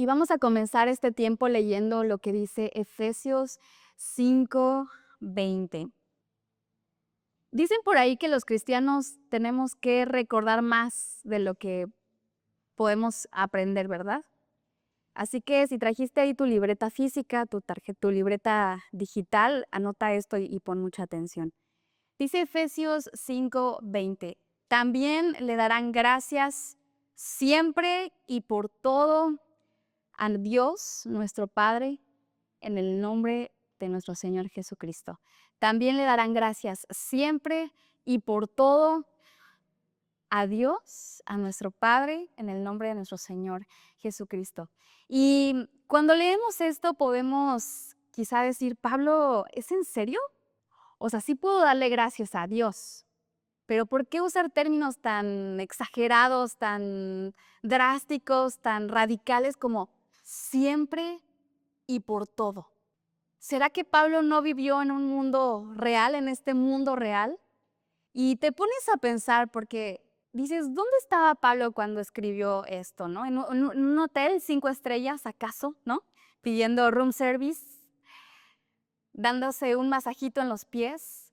y vamos a comenzar este tiempo leyendo lo que dice Efesios 5:20. Dicen por ahí que los cristianos tenemos que recordar más de lo que podemos aprender, ¿verdad? Así que si trajiste ahí tu libreta física, tu libreta digital, anota esto y pon mucha atención. Dice Efesios 5:20, también le darán gracias siempre y por todo a Dios, nuestro Padre, en el nombre de nuestro Señor Jesucristo. También le darán gracias siempre y por todo a Dios, a nuestro Padre, en el nombre de nuestro Señor Jesucristo. Y cuando leemos esto podemos quizá decir, Pablo, ¿es en serio? O sea, sí puedo darle gracias a Dios, pero ¿por qué usar términos tan exagerados, tan drásticos, tan radicales como siempre y por todo? ¿Será que Pablo no vivió en un mundo real, en este mundo real? Y te pones a pensar porque dices, ¿dónde estaba Pablo cuando escribió esto, no? ¿En un hotel 5 estrellas, acaso, no? Pidiendo room service, dándose un masajito en los pies.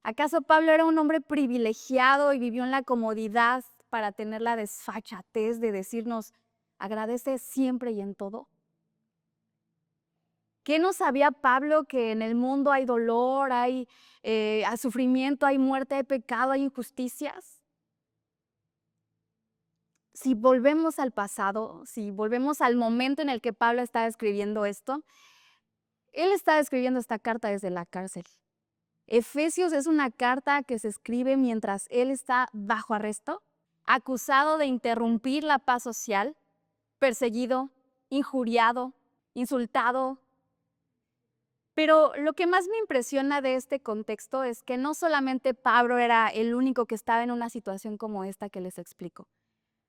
¿Acaso Pablo era un hombre privilegiado y vivió en la comodidad para tener la desfachatez de decirnos, agradece siempre y en todo? ¿Qué no sabía Pablo que en el mundo hay dolor, hay sufrimiento, hay muerte, hay pecado, hay injusticias? Si volvemos al pasado, si volvemos al momento en el que Pablo estaba escribiendo esto, él estaba escribiendo esta carta desde la cárcel. Efesios es una carta que se escribe mientras él está bajo arresto, acusado de interrumpir la paz social, perseguido, injuriado, insultado. Pero lo que más me impresiona de este contexto es que no solamente Pablo era el único que estaba en una situación como esta que les explico.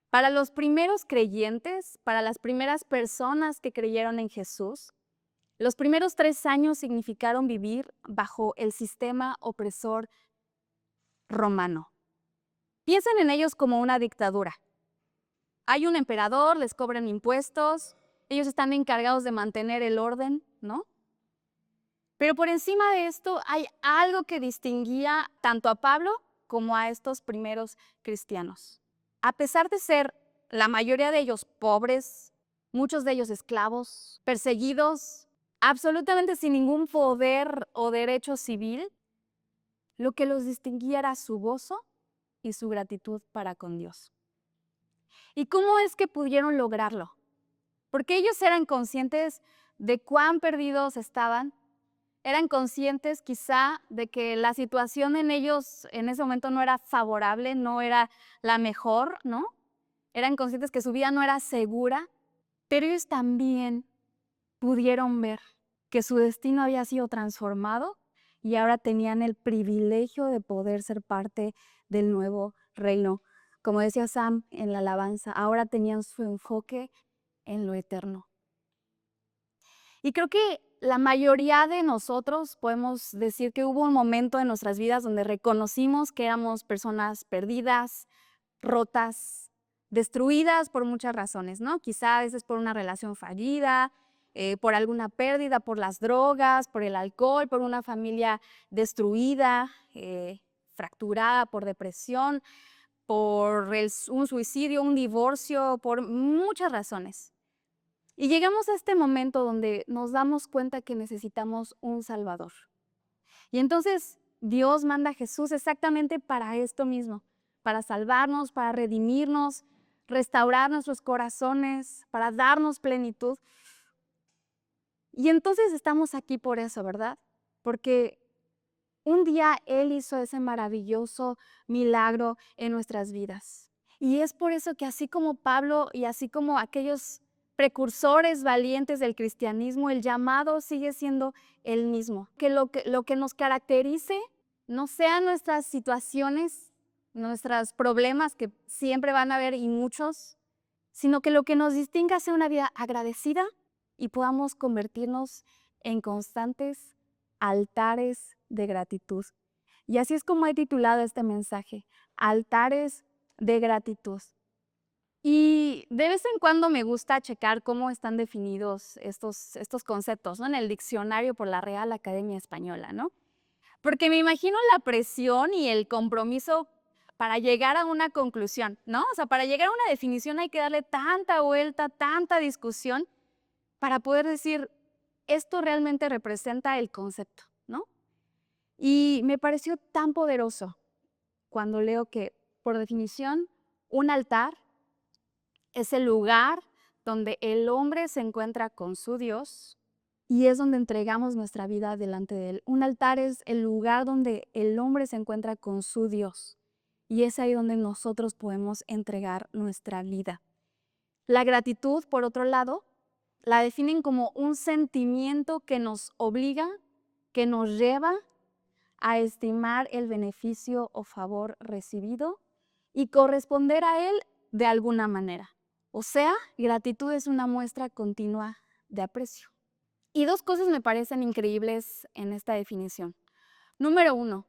Para los primeros creyentes, para las primeras personas que creyeron en Jesús, los primeros 3 años significaron vivir bajo el sistema opresor romano. Piensen en ellos como una dictadura. Hay un emperador, les cobran impuestos, ellos están encargados de mantener el orden, ¿no? Pero por encima de esto hay algo que distinguía tanto a Pablo como a estos primeros cristianos. A pesar de ser la mayoría de ellos pobres, muchos de ellos esclavos, perseguidos, absolutamente sin ningún poder o derecho civil, lo que los distinguía era su gozo y su gratitud para con Dios. ¿Y cómo es que pudieron lograrlo? Porque ellos eran conscientes de cuán perdidos estaban, eran conscientes quizá de que la situación en ellos en ese momento no era favorable, no era la mejor, ¿no? Eran conscientes que su vida no era segura, pero ellos también pudieron ver que su destino había sido transformado y ahora tenían el privilegio de poder ser parte del nuevo reino. Como decía Sam en la alabanza, ahora tenían su enfoque en lo eterno. Y creo que la mayoría de nosotros podemos decir que hubo un momento en nuestras vidas donde reconocimos que éramos personas perdidas, rotas, destruidas por muchas razones, ¿no? Quizá a veces por una relación fallida, por alguna pérdida, por las drogas, por el alcohol, por una familia destruida, fracturada por depresión, por un suicidio, un divorcio, por muchas razones. Y llegamos a este momento donde nos damos cuenta que necesitamos un Salvador. Y entonces Dios manda a Jesús exactamente para esto mismo, para salvarnos, para redimirnos, restaurar nuestros corazones, para darnos plenitud. Y entonces estamos aquí por eso, ¿verdad? Porque un día Él hizo ese maravilloso milagro en nuestras vidas. Y es por eso que así como Pablo y así como aquellos precursores valientes del cristianismo, el llamado sigue siendo el mismo. Que lo que nos caracterice no sean nuestras situaciones, nuestros problemas, que siempre van a haber y muchos, sino que lo que nos distinga sea una vida agradecida y podamos convertirnos en constantes altares de gratitud. Y así es como he titulado este mensaje, altares de gratitud. Y de vez en cuando me gusta checar cómo están definidos estos conceptos, ¿no? En el diccionario por la Real Academia Española, ¿no? Porque me imagino la presión y el compromiso para llegar a una conclusión, ¿no? O sea, para llegar a una definición hay que darle tanta vuelta, tanta discusión para poder decir, esto realmente representa el concepto, ¿no? Y me pareció tan poderoso cuando leo que, por definición, un altar es el lugar donde el hombre se encuentra con su Dios y es donde entregamos nuestra vida delante de Él. Un altar es el lugar donde el hombre se encuentra con su Dios y es ahí donde nosotros podemos entregar nuestra vida. La gratitud, por otro lado, la definen como un sentimiento que nos obliga, que nos lleva a estimar el beneficio o favor recibido y corresponder a él de alguna manera. O sea, gratitud es una muestra continua de aprecio. Y dos cosas me parecen increíbles en esta definición. Número 1,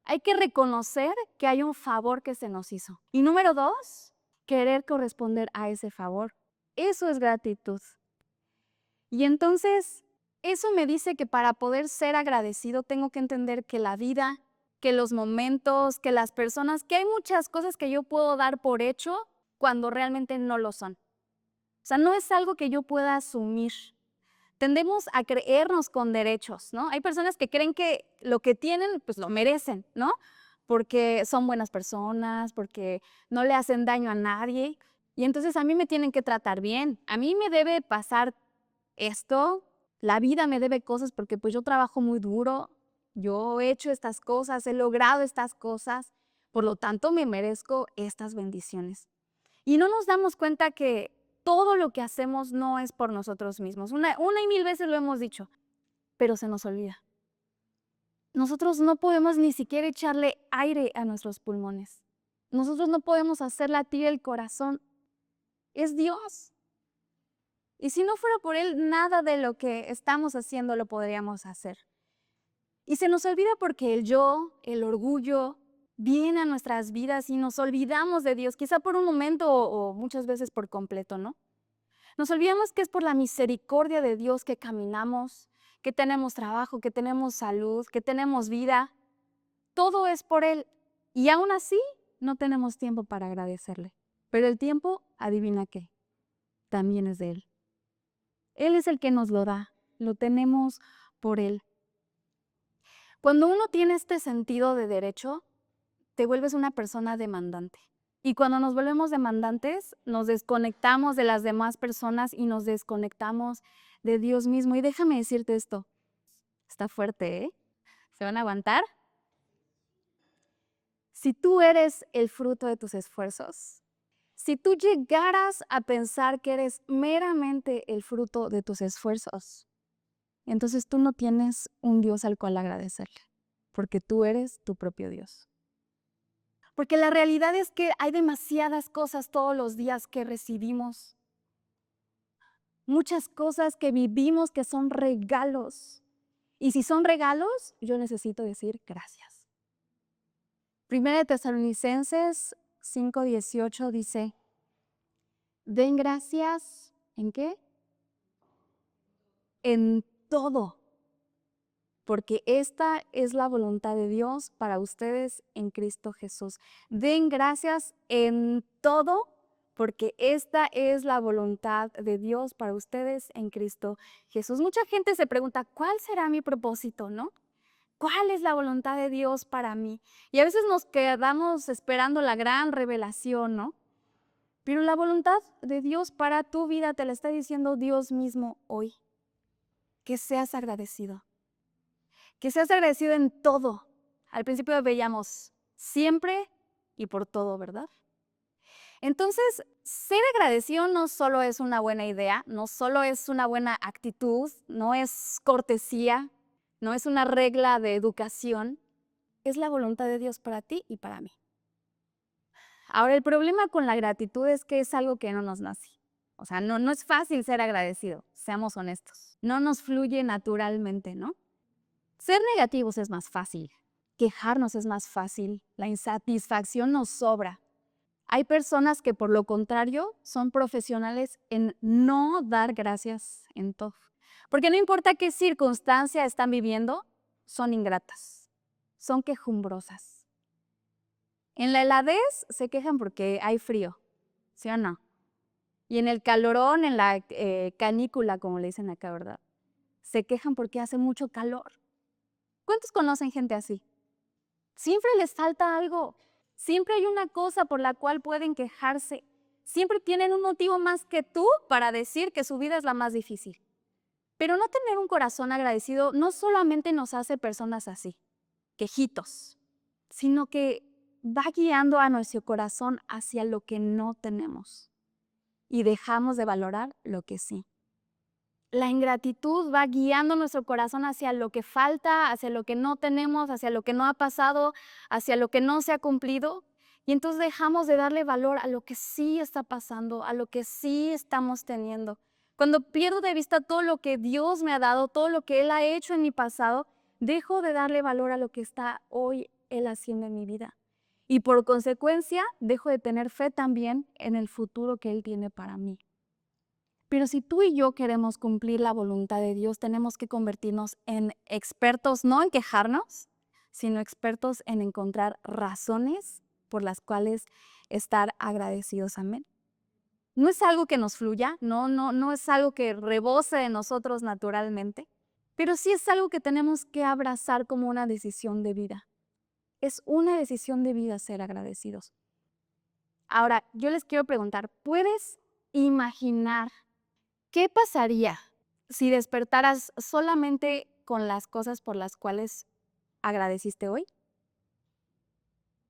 hay que reconocer que hay un favor que se nos hizo. Y número 2, querer corresponder a ese favor. Eso es gratitud. Y entonces, eso me dice que para poder ser agradecido tengo que entender que la vida, que los momentos, que las personas, que hay muchas cosas que yo puedo dar por hecho cuando realmente no lo son. O sea, no es algo que yo pueda asumir. Tendemos a creernos con derechos, ¿no? Hay personas que creen que lo que tienen, pues lo merecen, ¿no? Porque son buenas personas, porque no le hacen daño a nadie. Y entonces a mí me tienen que tratar bien. A mí me debe pasar esto, la vida me debe cosas porque pues yo trabajo muy duro, yo he hecho estas cosas, he logrado estas cosas, por lo tanto me merezco estas bendiciones. Y no nos damos cuenta que todo lo que hacemos no es por nosotros mismos. Una y mil veces lo hemos dicho, pero se nos olvida. Nosotros no podemos ni siquiera echarle aire a nuestros pulmones. Nosotros no podemos hacer latir el corazón. Es Dios. Y si no fuera por Él, nada de lo que estamos haciendo lo podríamos hacer. Y se nos olvida porque el yo, el orgullo, viene a nuestras vidas y nos olvidamos de Dios, quizá por un momento o muchas veces por completo, ¿no? Nos olvidamos que es por la misericordia de Dios que caminamos, que tenemos trabajo, que tenemos salud, que tenemos vida. Todo es por Él. Y aún así, no tenemos tiempo para agradecerle. Pero el tiempo, adivina qué, también es de Él. Él es el que nos lo da, lo tenemos por Él. Cuando uno tiene este sentido de derecho, te vuelves una persona demandante. Y cuando nos volvemos demandantes, nos desconectamos de las demás personas y nos desconectamos de Dios mismo. Y déjame decirte esto, está fuerte, ¿eh? ¿Se van a aguantar? Si tú eres el fruto de tus esfuerzos, si tú llegaras a pensar que eres meramente el fruto de tus esfuerzos, entonces tú no tienes un Dios al cual agradecerle, porque tú eres tu propio Dios. Porque la realidad es que hay demasiadas cosas todos los días que recibimos, muchas cosas que vivimos que son regalos. Y si son regalos, yo necesito decir gracias. Primera de Tesalonicenses 5:18 dice, den gracias, ¿en qué? En todo, porque esta es la voluntad de Dios para ustedes en Cristo Jesús. Den gracias en todo, porque esta es la voluntad de Dios para ustedes en Cristo Jesús. Mucha gente se pregunta, ¿cuál será mi propósito, no? ¿Cuál es la voluntad de Dios para mí? Y a veces nos quedamos esperando la gran revelación, ¿no? Pero la voluntad de Dios para tu vida te la está diciendo Dios mismo hoy. Que seas agradecido. Que seas agradecido en todo. Al principio veíamos siempre y por todo, ¿verdad? Entonces, ser agradecido no solo es una buena idea, no solo es una buena actitud, no es cortesía, no es una regla de educación, es la voluntad de Dios para ti y para mí. Ahora, el problema con la gratitud es que es algo que no nos nace. O sea, no es fácil ser agradecido, seamos honestos. No nos fluye naturalmente, ¿no? Ser negativos es más fácil, quejarnos es más fácil, la insatisfacción nos sobra. Hay personas que por lo contrario son profesionales en no dar gracias en todo. Porque no importa qué circunstancia están viviendo, son ingratas, son quejumbrosas. En la heladez se quejan porque hay frío, ¿sí o no? Y en el calorón, en la canícula, como le dicen acá, ¿verdad? Se quejan porque hace mucho calor. ¿Cuántos conocen gente así? Siempre les falta algo. Siempre hay una cosa por la cual pueden quejarse. Siempre tienen un motivo más que tú para decir que su vida es la más difícil. Pero no tener un corazón agradecido no solamente nos hace personas así, quejitos, sino que va guiando a nuestro corazón hacia lo que no tenemos y dejamos de valorar lo que sí. La ingratitud va guiando nuestro corazón hacia lo que falta, hacia lo que no tenemos, hacia lo que no ha pasado, hacia lo que no se ha cumplido. Y entonces dejamos de darle valor a lo que sí está pasando, a lo que sí estamos teniendo. Cuando pierdo de vista todo lo que Dios me ha dado, todo lo que Él ha hecho en mi pasado, dejo de darle valor a lo que está hoy Él haciendo en mi vida. Y por consecuencia, dejo de tener fe también en el futuro que Él tiene para mí. Pero si tú y yo queremos cumplir la voluntad de Dios, tenemos que convertirnos en expertos, no en quejarnos, sino expertos en encontrar razones por las cuales estar agradecidos. Amén. No es algo que nos fluya, no es algo que rebose de nosotros naturalmente, pero sí es algo que tenemos que abrazar como una decisión de vida. Es una decisión de vida ser agradecidos. Ahora, yo les quiero preguntar, ¿puedes imaginar qué pasaría si despertaras solamente con las cosas por las cuales agradeciste hoy?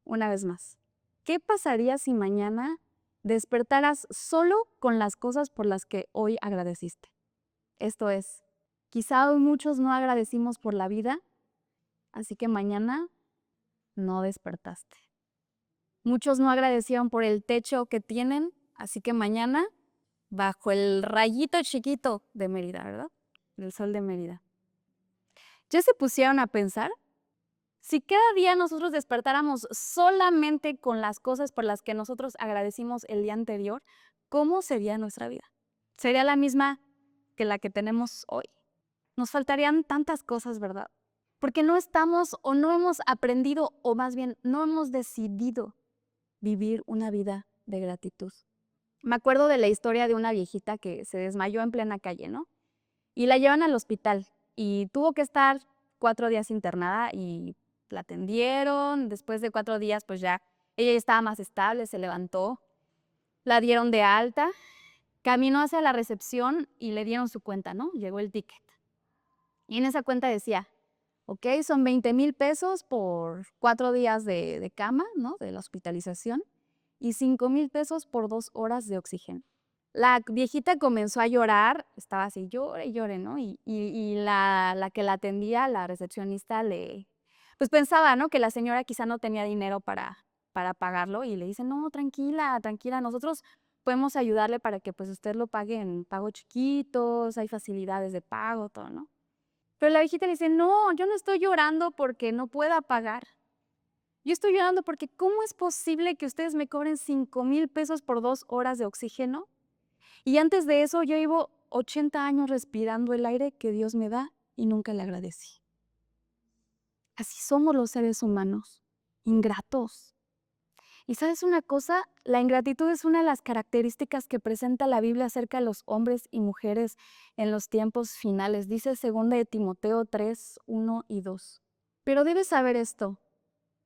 Una vez más, ¿qué pasaría si mañana despertaras solo con las cosas por las que hoy agradeciste? Esto es, quizá hoy muchos no agradecimos por la vida, así que mañana no despertaste. Muchos no agradecieron por el techo que tienen, así que mañana bajo el rayito chiquito de Mérida, ¿verdad? Del sol de Mérida. ¿Ya se pusieron a pensar? Si cada día nosotros despertáramos solamente con las cosas por las que nosotros agradecimos el día anterior, ¿cómo sería nuestra vida? ¿Sería la misma que la que tenemos hoy? Nos faltarían tantas cosas, ¿verdad? Porque no estamos o no hemos aprendido o más bien no hemos decidido vivir una vida de gratitud. Me acuerdo de la historia de una viejita que se desmayó en plena calle, ¿no? Y la llevan al hospital y tuvo que estar 4 días internada y la atendieron. Después de 4 días, pues ya ella ya estaba más estable, se levantó, la dieron de alta, caminó hacia la recepción y le dieron su cuenta, ¿no? Llegó el ticket. Y en esa cuenta decía, ok, son 20,000 pesos por 4 días de cama, ¿no? De la hospitalización y 5,000 pesos por 2 horas de oxígeno. La viejita comenzó a llorar, estaba así, llore y llore, ¿no? Y la que la atendía, la recepcionista, pues pensaba, ¿no? Que la señora quizá no tenía dinero para pagarlo y le dice, no, tranquila, tranquila, nosotros podemos ayudarle para que pues usted lo pague en pagos chiquitos, hay facilidades de pago, todo, ¿no? Pero la viejita le dice, no, yo no estoy llorando porque no pueda pagar. Yo estoy llorando porque ¿cómo es posible que ustedes me cobren 5,000 pesos por 2 horas de oxígeno? Y antes de eso yo llevo 80 años respirando el aire que Dios me da y nunca le agradecí. Así somos los seres humanos, ingratos. Y ¿sabes una cosa? La ingratitud es una de las características que presenta la Biblia acerca de los hombres y mujeres en los tiempos finales. Dice 2 de Timoteo 3, 1 y 2. Pero debes saber esto,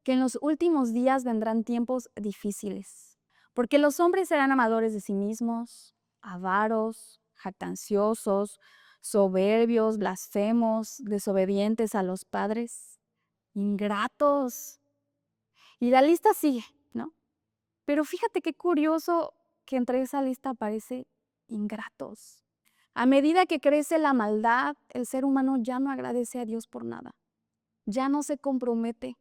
que en los últimos días vendrán tiempos difíciles, porque los hombres serán amadores de sí mismos, avaros, jactanciosos, soberbios, blasfemos, desobedientes a los padres, ingratos. Y la lista sigue, ¿no? Pero fíjate qué curioso que entre esa lista aparece ingratos. A medida que crece la maldad, el ser humano ya no agradece a Dios por nada, ya no se compromete.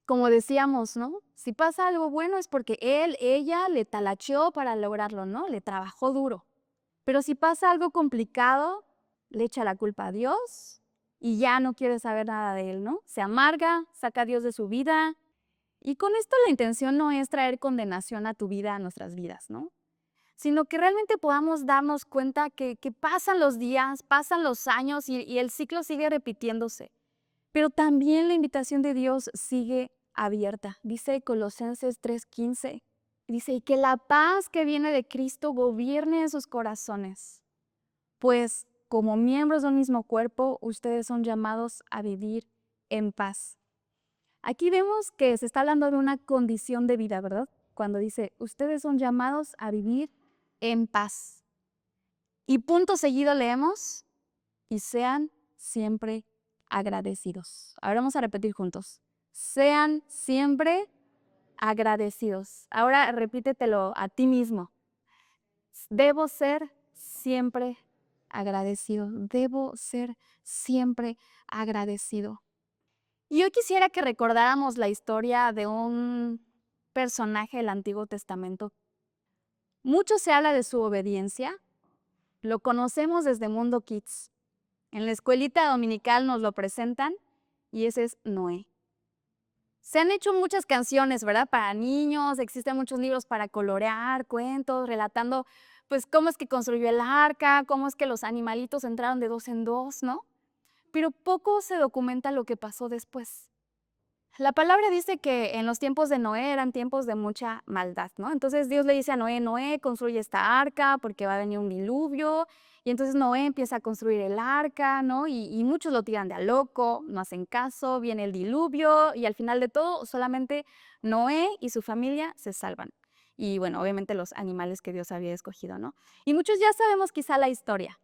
Como decíamos, ¿no? Si pasa algo bueno es porque él, ella le talacheó para lograrlo, ¿no? Le trabajó duro. Pero si pasa algo complicado, le echa la culpa a Dios y ya no quiere saber nada de él, ¿no? Se amarga, saca a Dios de su vida Y con esto la intención no es traer condenación a tu vida, a nuestras vidas, ¿no? Sino que realmente podamos darnos cuenta que pasan los días, pasan los años y el ciclo sigue repitiéndose. Pero también la invitación de Dios sigue abierta. Dice Colosenses 3:15, dice, y que la paz que viene de Cristo gobierne en sus corazones, pues como miembros de un mismo cuerpo, ustedes son llamados a vivir en paz. Aquí vemos que se está hablando de una condición de vida, ¿verdad? Cuando dice, ustedes son llamados a vivir en paz. Y punto seguido leemos, y sean siempre agradecidos. Ahora vamos a repetir juntos. Sean siempre agradecidos. Ahora repítetelo a ti mismo. Debo ser siempre agradecido. Debo ser siempre agradecido. Y hoy quisiera que recordáramos la historia de un personaje del Antiguo Testamento. Mucho se habla de su obediencia. Lo conocemos desde Mundo Kids. En la escuelita dominical nos lo presentan y ese es Noé. Se han hecho muchas canciones, ¿verdad? Para niños, existen muchos libros para colorear, cuentos, relatando pues cómo es que construyó el arca, cómo es que los animalitos entraron de dos en dos, ¿no? Pero poco se documenta lo que pasó después. La palabra dice que en los tiempos de Noé eran tiempos de mucha maldad, ¿no? Entonces Dios le dice a Noé, Noé, construye esta arca porque va a venir un diluvio. Y entonces Noé empieza a construir el arca, ¿no? Y muchos lo tiran de a loco, no hacen caso, viene el diluvio y al final de todo solamente Noé y su familia se salvan. Y bueno, obviamente los animales que Dios había escogido, ¿no? Y muchos ya sabemos quizá la historia,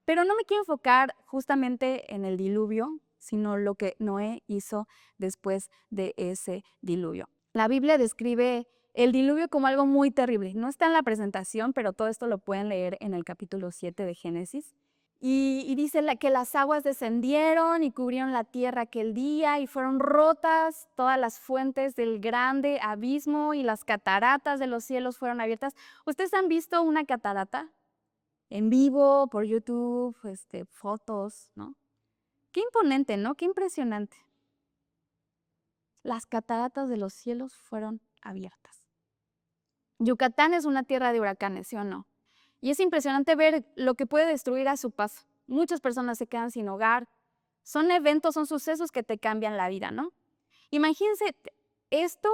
pero no me quiero enfocar justamente en el diluvio, sino lo que Noé hizo después de ese diluvio. La Biblia describe el diluvio como algo muy terrible. No está en la presentación, pero todo esto lo pueden leer en el capítulo 7 de Génesis. Y dice que las aguas descendieron y cubrieron la tierra aquel día y fueron rotas todas las fuentes del grande abismo y las cataratas de los cielos fueron abiertas. ¿Ustedes han visto una catarata? En vivo, por YouTube, fotos, ¿no? Qué imponente, ¿no? Qué impresionante. Las cataratas de los cielos fueron abiertas. Yucatán es una tierra de huracanes, ¿sí o no? Y es impresionante ver lo que puede destruir a su paso. Muchas personas se quedan sin hogar. Son eventos, son sucesos que te cambian la vida, ¿no? Imagínense esto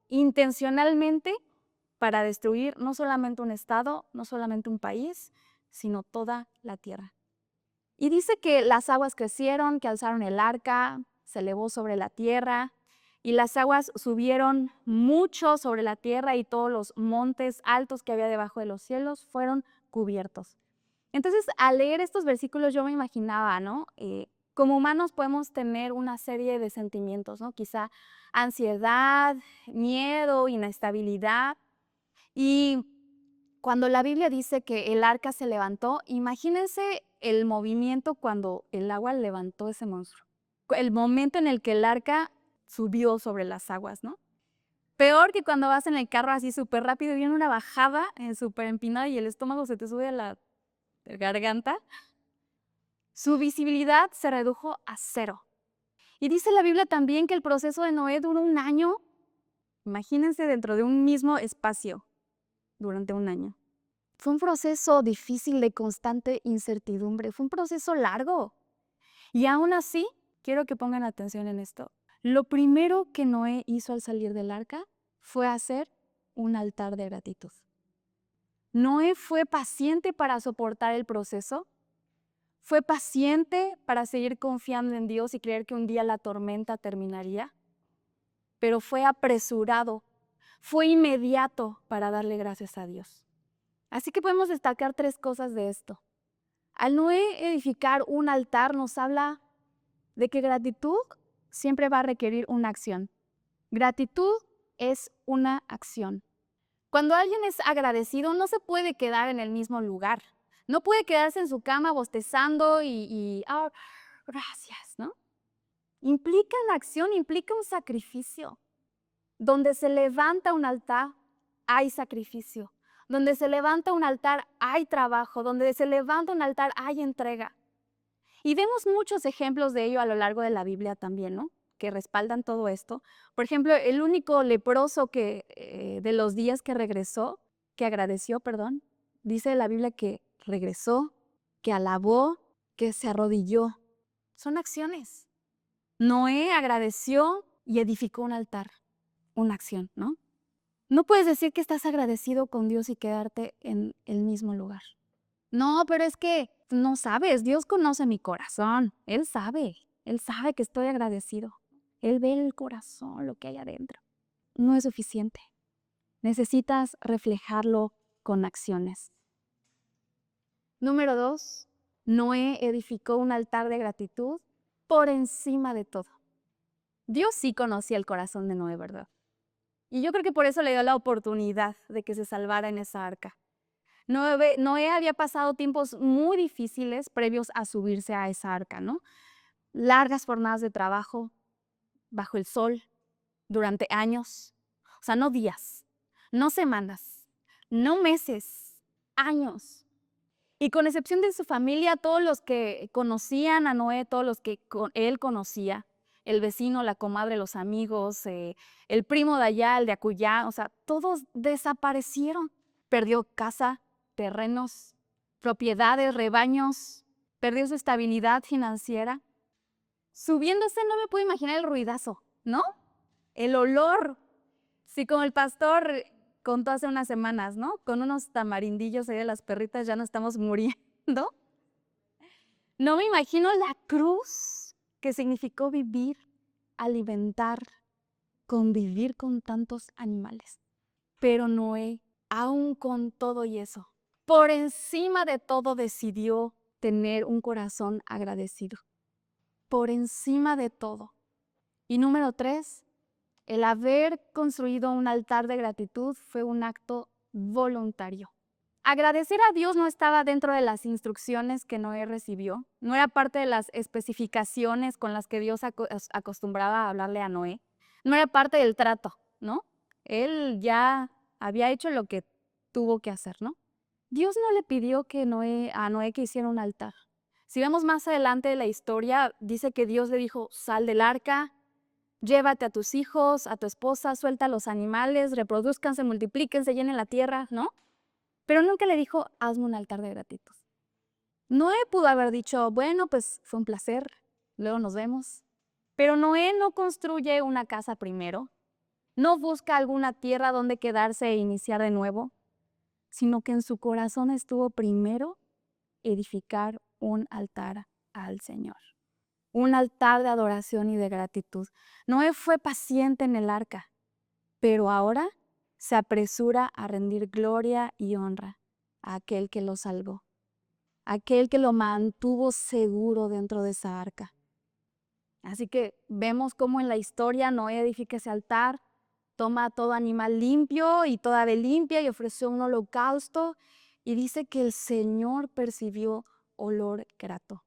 intencionalmente para destruir no solamente un estado, no solamente un país, sino toda la tierra. Y dice que las aguas crecieron, que alzaron el arca, se elevó sobre la tierra, y las aguas subieron mucho sobre la tierra y todos los montes altos que había debajo de los cielos fueron cubiertos. Entonces, al leer estos versículos yo me imaginaba, ¿no? Como humanos podemos tener una serie de sentimientos, ¿no? Quizá ansiedad, miedo, inestabilidad. Y cuando la Biblia dice que el arca se levantó, imagínense el movimiento cuando el agua levantó ese monstruo. El momento en el que el arca subió sobre las aguas, ¿no? Peor que cuando vas en el carro así súper rápido y viene una bajada súper empinada y el estómago se te sube a la garganta. Su visibilidad se redujo a cero. Y dice la Biblia también que el proceso de Noé duró un año. Imagínense dentro de un mismo espacio durante un año. Fue un proceso difícil de constante incertidumbre, fue un proceso largo. Y aún así, quiero que pongan atención en esto. Lo primero que Noé hizo al salir del arca fue hacer un altar de gratitud. Noé fue paciente para soportar el proceso, fue paciente para seguir confiando en Dios y creer que un día la tormenta terminaría, pero fue apresurado, fue inmediato para darle gracias a Dios. Así que podemos destacar tres cosas de esto. Al Noé edificar un altar nos habla de que gratitud siempre va a requerir una acción. Gratitud es una acción. Cuando alguien es agradecido no se puede quedar en el mismo lugar. No puede quedarse en su cama bostezando gracias, ¿no? Implica una acción, implica un sacrificio. Donde se levanta un altar, hay sacrificio. Donde se levanta un altar, hay trabajo. Donde se levanta un altar, hay entrega. Y vemos muchos ejemplos de ello a lo largo de la Biblia también, ¿no? que respaldan todo esto. Por ejemplo, el único leproso de los días que agradeció, perdón, dice la Biblia que regresó, que alabó, que se arrodilló. Son acciones. Noé agradeció y edificó un altar, una acción, ¿no? No puedes decir que estás agradecido con Dios y quedarte en el mismo lugar. No, pero es que no sabes, Dios conoce mi corazón, Él sabe que estoy agradecido. Él ve el corazón, lo que hay adentro. No es suficiente. Necesitas reflejarlo con acciones. Número 2, Noé edificó un altar de gratitud por encima de todo. Dios sí conocía el corazón de Noé, ¿verdad? Y yo creo que por eso le dio la oportunidad de que se salvara en esa arca. Noé había pasado tiempos muy difíciles previos a subirse a esa arca, ¿no? Largas jornadas de trabajo bajo el sol durante años. O sea, no días, no semanas, no meses, años. Y con excepción de su familia, todos los que conocían a Noé, todos los que él conocía, el vecino, la comadre, los amigos, el primo de allá, el de acullá, o sea, todos desaparecieron. Perdió casa, terrenos, propiedades, rebaños, perdió su estabilidad financiera. Subiéndose no me puedo imaginar el ruidazo, ¿no? El olor. Sí, como el pastor contó hace unas semanas, ¿no? Con unos tamarindillos ahí de las perritas ya no estamos muriendo. No me imagino la cruz que significó vivir, alimentar, convivir con tantos animales. Pero Noé, aún con todo y eso, por encima de todo decidió tener un corazón agradecido. Por encima de todo. Y número 3, el haber construido un altar de gratitud fue un acto voluntario. Agradecer a Dios no estaba dentro de las instrucciones que Noé recibió, no era parte de las especificaciones con las que Dios acostumbraba a hablarle a Noé, no era parte del trato, ¿no? Él ya había hecho lo que tuvo que hacer, ¿no? Dios no le pidió a Noé que hiciera un altar. Si vemos más adelante de la historia, dice que Dios le dijo, sal del arca, llévate a tus hijos, a tu esposa, suelta a los animales, reproduzcanse, multiplíquense, llenen la tierra, ¿no? Pero nunca le dijo, hazme un altar de gratitud. Noé pudo haber dicho, bueno, pues fue un placer, luego nos vemos. Pero Noé no construye una casa primero, no busca alguna tierra donde quedarse e iniciar de nuevo, sino que en su corazón estuvo primero edificar un altar al Señor. Un altar de adoración y de gratitud. Noé fue paciente en el arca, pero ahora se apresura a rendir gloria y honra a aquel que lo salvó, aquel que lo mantuvo seguro dentro de esa arca. Así que vemos cómo en la historia Noé edifica ese altar, toma todo animal limpio y toda ave limpia y ofreció un holocausto y dice que el Señor percibió olor grato.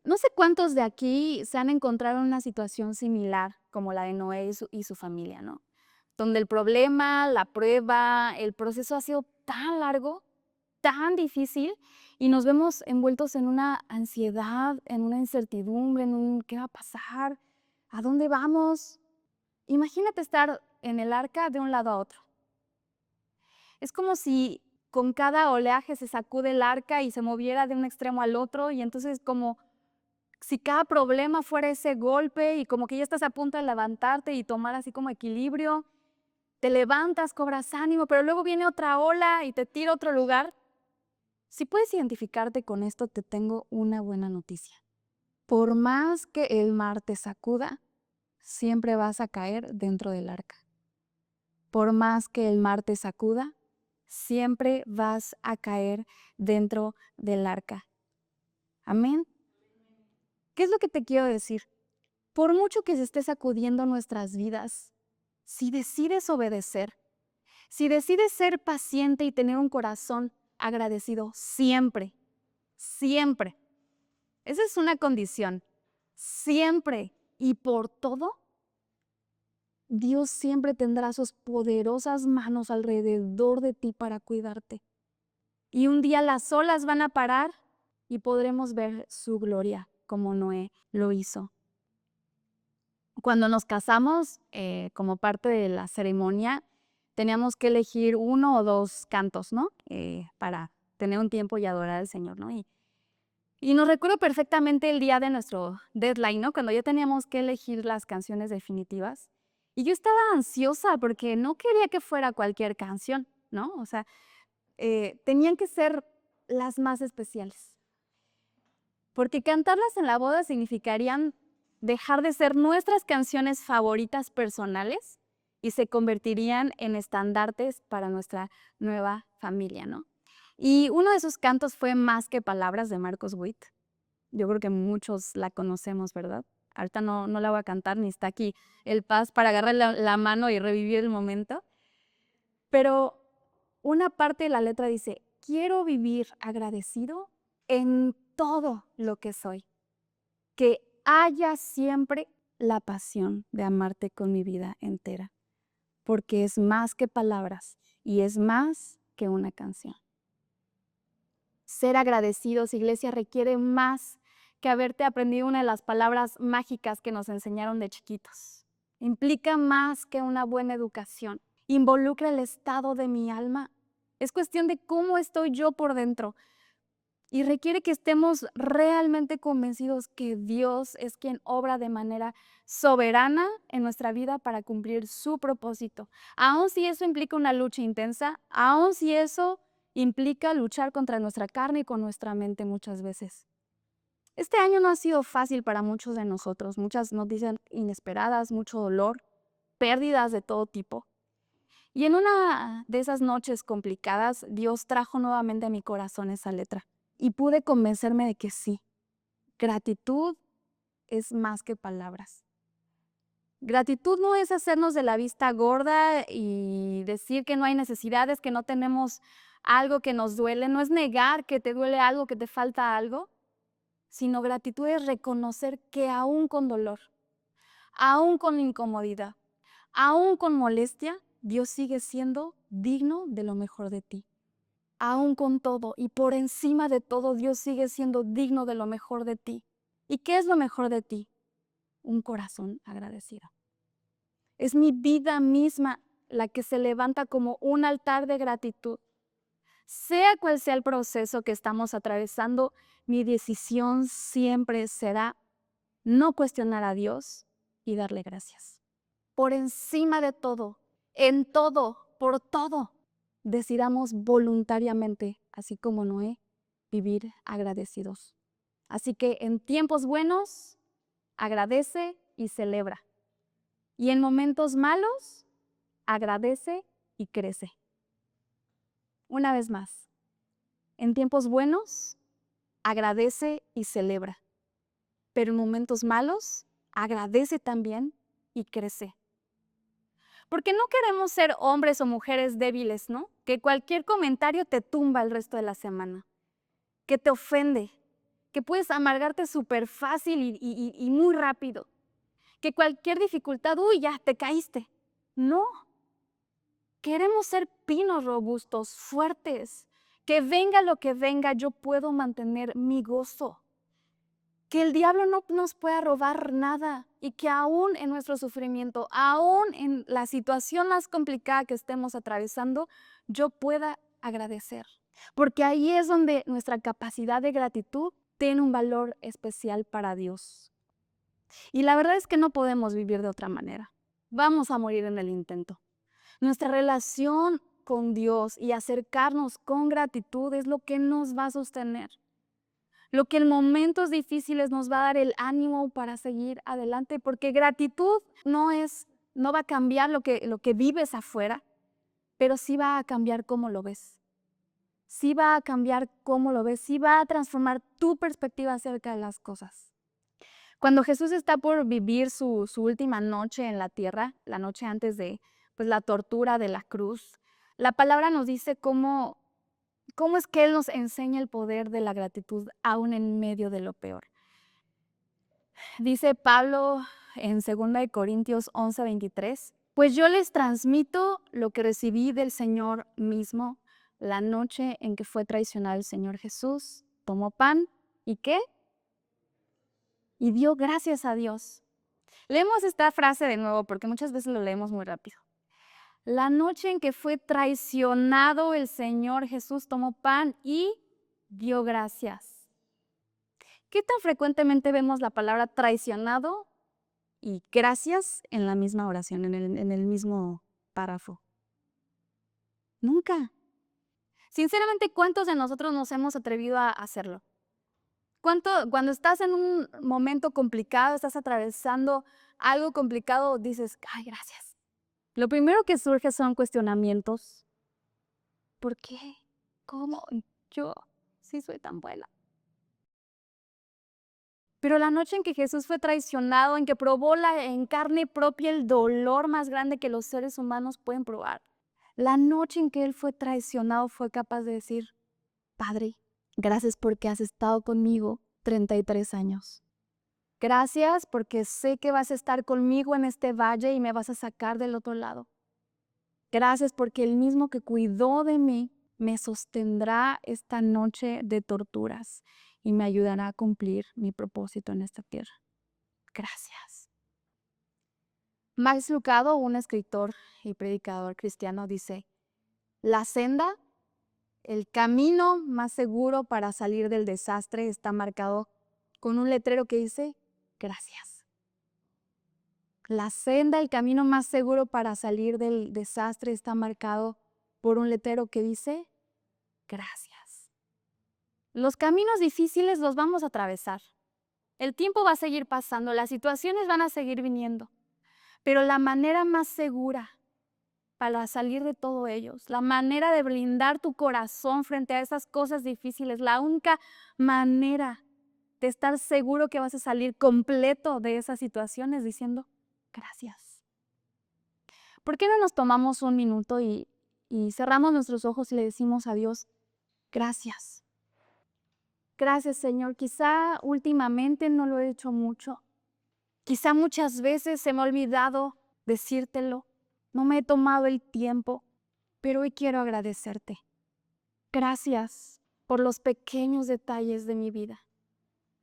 No sé cuántos de aquí se han encontrado en una situación similar como la de Noé y su familia, ¿no? Donde el problema, la prueba, el proceso ha sido tan largo, tan difícil y nos vemos envueltos en una ansiedad, en una incertidumbre, en un ¿qué va a pasar? ¿A dónde vamos? Imagínate estar en el arca de un lado a otro. Es como si con cada oleaje se sacude el arca y se moviera de un extremo al otro y entonces como si cada problema fuera ese golpe y como que ya estás a punto de levantarte y tomar así como equilibrio, te levantas, cobras ánimo, pero luego viene otra ola y te tira a otro lugar. Si puedes identificarte con esto, te tengo una buena noticia. Por más que el mar te sacuda, siempre vas a caer dentro del arca. Por más que el mar te sacuda, siempre vas a caer dentro del arca. Amén. ¿Qué es lo que te quiero decir? Por mucho que se esté sacudiendo nuestras vidas, si decides obedecer, si decides ser paciente y tener un corazón agradecido siempre, siempre, esa es una condición, siempre y por todo, Dios siempre tendrá sus poderosas manos alrededor de ti para cuidarte. Y un día las olas van a parar y podremos ver su gloria como Noé lo hizo. Cuando nos casamos, como parte de la ceremonia, teníamos que elegir 1 o 2 cantos, ¿no? Para tener un tiempo y adorar al Señor, ¿no? Y nos recuerdo perfectamente el día de nuestro deadline, ¿no? Cuando ya teníamos que elegir las canciones definitivas. Y yo estaba ansiosa porque no quería que fuera cualquier canción, ¿no? O sea, tenían que ser las más especiales. Porque cantarlas en la boda significarían dejar de ser nuestras canciones favoritas personales y se convertirían en estandartes para nuestra nueva familia, ¿no? Y uno de esos cantos fue Más que palabras de Marcos Witt. Yo creo que muchos la conocemos, ¿verdad? Ahorita no la voy a cantar, ni está aquí el Paz para agarrar la mano y revivir el momento. Pero una parte de la letra dice, quiero vivir agradecido en todo lo que soy, que haya siempre la pasión de amarte con mi vida entera, porque es más que palabras y es más que una canción. Ser agradecidos, iglesia, requiere más que haberte aprendido una de las palabras mágicas que nos enseñaron de chiquitos. Implica más que una buena educación. Involucra el estado de mi alma. Es cuestión de cómo estoy yo por dentro. Y requiere que estemos realmente convencidos que Dios es quien obra de manera soberana en nuestra vida para cumplir su propósito. Aun si eso implica una lucha intensa, aun si eso implica luchar contra nuestra carne y con nuestra mente muchas veces. Este año no ha sido fácil para muchos de nosotros, muchas noticias inesperadas, mucho dolor, pérdidas de todo tipo. Y en una de esas noches complicadas, Dios trajo nuevamente a mi corazón esa letra y pude convencerme de que sí, gratitud es más que palabras. Gratitud no es hacernos de la vista gorda y decir que no hay necesidades, que no tenemos algo que nos duele, no es negar que te duele algo, que te falta algo, sino gratitud es reconocer que aún con dolor, aún con incomodidad, aún con molestia, Dios sigue siendo digno de lo mejor de ti. Aún con todo y por encima de todo, Dios sigue siendo digno de lo mejor de ti. ¿Y qué es lo mejor de ti? Un corazón agradecido. Es mi vida misma la que se levanta como un altar de gratitud. Sea cual sea el proceso que estamos atravesando, mi decisión siempre será no cuestionar a Dios y darle gracias. Por encima de todo, en todo, por todo, decidamos voluntariamente, así como Noé, vivir agradecidos. Así que en tiempos buenos, agradece y celebra. Y en momentos malos, agradece y crece. Una vez más, en tiempos buenos, agradece y celebra. Pero en momentos malos, agradece también y crece. Porque no queremos ser hombres o mujeres débiles, ¿no? Que cualquier comentario te tumba el resto de la semana, que te ofende, que puedes amargarte súper fácil y muy rápido, que cualquier dificultad, uy, ya te caíste. No, queremos ser pinos robustos, fuertes, que venga lo que venga, yo puedo mantener mi gozo. Que el diablo no nos pueda robar nada y que aún en nuestro sufrimiento, aún en la situación más complicada que estemos atravesando, yo pueda agradecer. Porque ahí es donde nuestra capacidad de gratitud tiene un valor especial para Dios. Y la verdad es que no podemos vivir de otra manera. Vamos a morir en el intento. Nuestra relación con Dios y acercarnos con gratitud es lo que nos va a sostener. Lo que en momentos difíciles nos va a dar el ánimo para seguir adelante, porque gratitud no va a cambiar lo que vives afuera, pero sí va a cambiar cómo lo ves. Sí va a cambiar cómo lo ves, sí va a transformar tu perspectiva acerca de las cosas. Cuando Jesús está por vivir su última noche en la tierra, la noche antes de la tortura de la cruz, la palabra nos dice cómo es que Él nos enseña el poder de la gratitud aún en medio de lo peor. Dice Pablo en 2 Corintios 11:23, pues yo les transmito lo que recibí del Señor mismo la noche en que fue traicionado el Señor Jesús. Tomó pan y ¿qué? Y dio gracias a Dios. Leemos esta frase de nuevo porque muchas veces lo leemos muy rápido. La noche en que fue traicionado el Señor Jesús tomó pan y dio gracias. ¿Qué tan frecuentemente vemos la palabra traicionado y gracias en la misma oración, en el mismo párrafo? Nunca. Sinceramente, ¿cuántos de nosotros nos hemos atrevido a hacerlo? Cuando estás en un momento complicado, estás atravesando algo complicado, dices, ay, gracias. Lo primero que surge son cuestionamientos. ¿Por qué? ¿Cómo? Yo sí soy tan buena. Pero la noche en que Jesús fue traicionado, en que probó en carne propia el dolor más grande que los seres humanos pueden probar, la noche en que Él fue traicionado fue capaz de decir, Padre, gracias porque has estado conmigo 33 años. Gracias porque sé que vas a estar conmigo en este valle y me vas a sacar del otro lado. Gracias porque el mismo que cuidó de mí me sostendrá esta noche de torturas y me ayudará a cumplir mi propósito en esta tierra. Gracias. Max Lucado, un escritor y predicador cristiano, dice, la senda, el camino más seguro para salir del desastre está marcado con un letrero que dice, gracias. La senda, el camino más seguro para salir del desastre está marcado por un letrero que dice, gracias. Los caminos difíciles los vamos a atravesar. El tiempo va a seguir pasando, las situaciones van a seguir viniendo. Pero la manera más segura para salir de todo ello, la manera de blindar tu corazón frente a esas cosas difíciles, la única manera de estar seguro que vas a salir completo de esas situaciones diciendo gracias. ¿Por qué no nos tomamos un minuto y cerramos nuestros ojos y le decimos a Dios, gracias? Gracias, Señor. Quizá últimamente no lo he hecho mucho. Quizá muchas veces se me ha olvidado decírtelo. No me he tomado el tiempo, pero hoy quiero agradecerte. Gracias por los pequeños detalles de mi vida.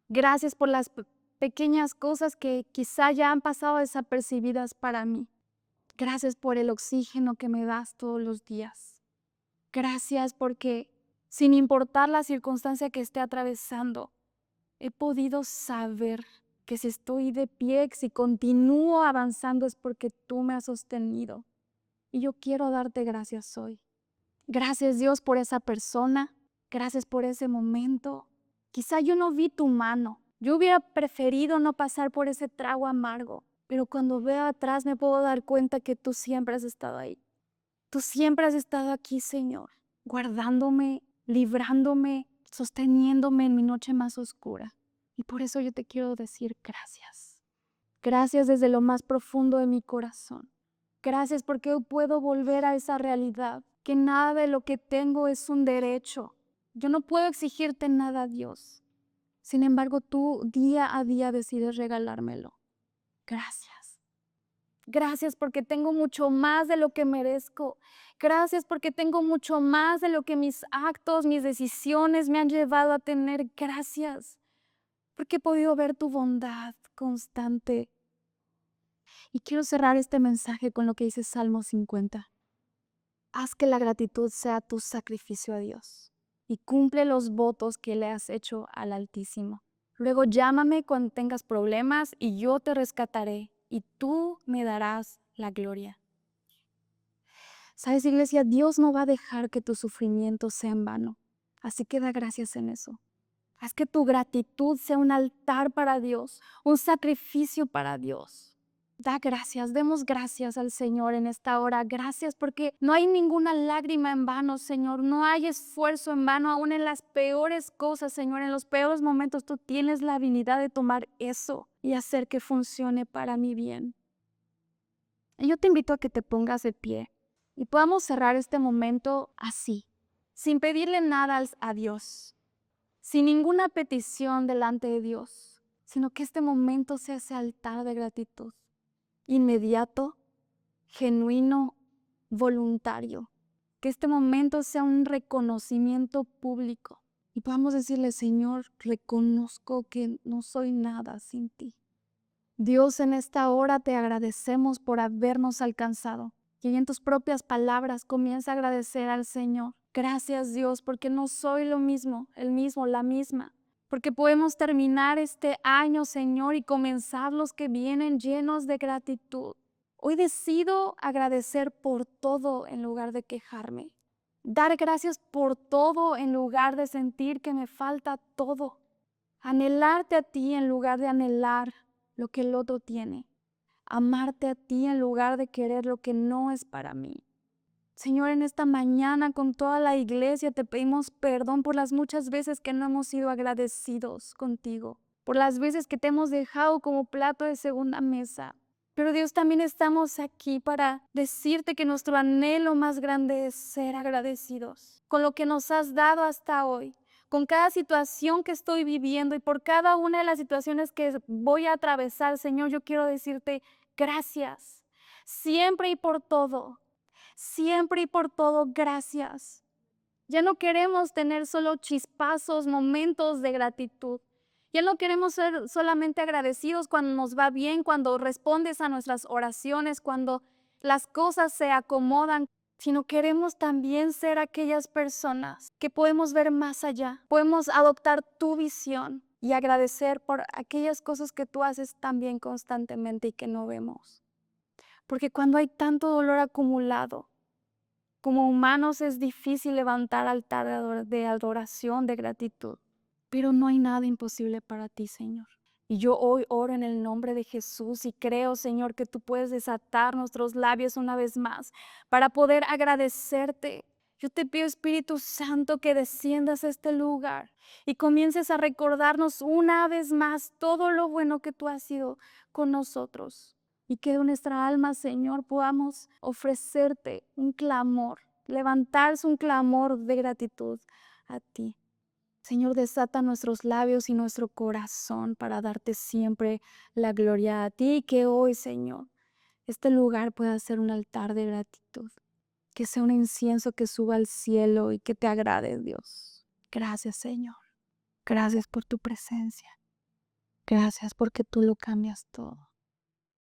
Gracias por las pequeñas cosas que quizá ya han pasado desapercibidas para mí. Gracias por el oxígeno que me das todos los días. Gracias porque, sin importar la circunstancia que esté atravesando, he podido saber que si estoy de pie, si continúo avanzando es porque tú me has sostenido. Y yo quiero darte gracias hoy. Gracias, Dios, por esa persona. Gracias por ese momento. Quizá yo no vi tu mano. Yo hubiera preferido no pasar por ese trago amargo. Pero cuando veo atrás me puedo dar cuenta que tú siempre has estado ahí. Tú siempre has estado aquí, Señor, guardándome, librándome, sosteniéndome en mi noche más oscura. Y por eso yo te quiero decir gracias. Gracias desde lo más profundo de mi corazón. Gracias porque hoy puedo volver a esa realidad, que nada de lo que tengo es un derecho. Yo no puedo exigirte nada, Dios. Sin embargo, tú día a día decides regalármelo. Gracias. Gracias porque tengo mucho más de lo que merezco. Gracias porque tengo mucho más de lo que mis actos, mis decisiones me han llevado a tener. Gracias porque he podido ver tu bondad constante. Y quiero cerrar este mensaje con lo que dice Salmo 50. Haz que la gratitud sea tu sacrificio a Dios y cumple los votos que le has hecho al Altísimo. Luego llámame cuando tengas problemas y yo te rescataré y tú me darás la gloria. ¿Sabes, iglesia? Dios no va a dejar que tu sufrimiento sea en vano. Así que da gracias en eso. Haz que tu gratitud sea un altar para Dios, un sacrificio para Dios. Da gracias, demos gracias al Señor en esta hora. Gracias porque no hay ninguna lágrima en vano, Señor. No hay esfuerzo en vano, aún en las peores cosas, Señor. En los peores momentos tú tienes la habilidad de tomar eso y hacer que funcione para mi bien. Y yo te invito a que te pongas de pie y podamos cerrar este momento así, sin pedirle nada a Dios, sin ninguna petición delante de Dios, sino que este momento sea ese altar de gratitud. Inmediato, genuino, voluntario. Que este momento sea un reconocimiento público y podamos decirle, Señor, reconozco que no soy nada sin ti. Dios, en esta hora te agradecemos por habernos alcanzado. Y en tus propias palabras comienza a agradecer al Señor. Gracias, Dios, porque no soy lo mismo, el mismo, la misma. Porque podemos terminar este año, Señor, y comenzar los que vienen llenos de gratitud. Hoy decido agradecer por todo en lugar de quejarme. Dar gracias por todo en lugar de sentir que me falta todo. Anhelarte a ti en lugar de anhelar lo que el otro tiene. Amarte a ti en lugar de querer lo que no es para mí. Señor, en esta mañana con toda la iglesia te pedimos perdón por las muchas veces que no hemos sido agradecidos contigo, por las veces que te hemos dejado como plato de segunda mesa. Pero Dios, también estamos aquí para decirte que nuestro anhelo más grande es ser agradecidos con lo que nos has dado hasta hoy, con cada situación que estoy viviendo y por cada una de las situaciones que voy a atravesar. Señor, yo quiero decirte gracias, siempre y por todo. Siempre y por todo, gracias. Ya no queremos tener solo chispazos, momentos de gratitud. Ya no queremos ser solamente agradecidos cuando nos va bien, cuando respondes a nuestras oraciones, cuando las cosas se acomodan, sino queremos también ser aquellas personas que podemos ver más allá. Podemos adoptar tu visión y agradecer por aquellas cosas que tú haces también constantemente y que no vemos. Porque cuando hay tanto dolor acumulado, como humanos es difícil levantar altar de adoración, de gratitud, pero no hay nada imposible para ti, Señor. Y yo hoy oro en el nombre de Jesús y creo, Señor, que tú puedes desatar nuestros labios una vez más para poder agradecerte. Yo te pido, Espíritu Santo, que desciendas a este lugar y comiences a recordarnos una vez más todo lo bueno que tú has sido con nosotros. Y que de nuestra alma, Señor, podamos ofrecerte un clamor, levantarse un clamor de gratitud a ti. Señor, desata nuestros labios y nuestro corazón para darte siempre la gloria a ti. Y que hoy, Señor, este lugar pueda ser un altar de gratitud. Que sea un incienso que suba al cielo y que te agrade, Dios. Gracias, Señor. Gracias por tu presencia. Gracias porque tú lo cambias todo.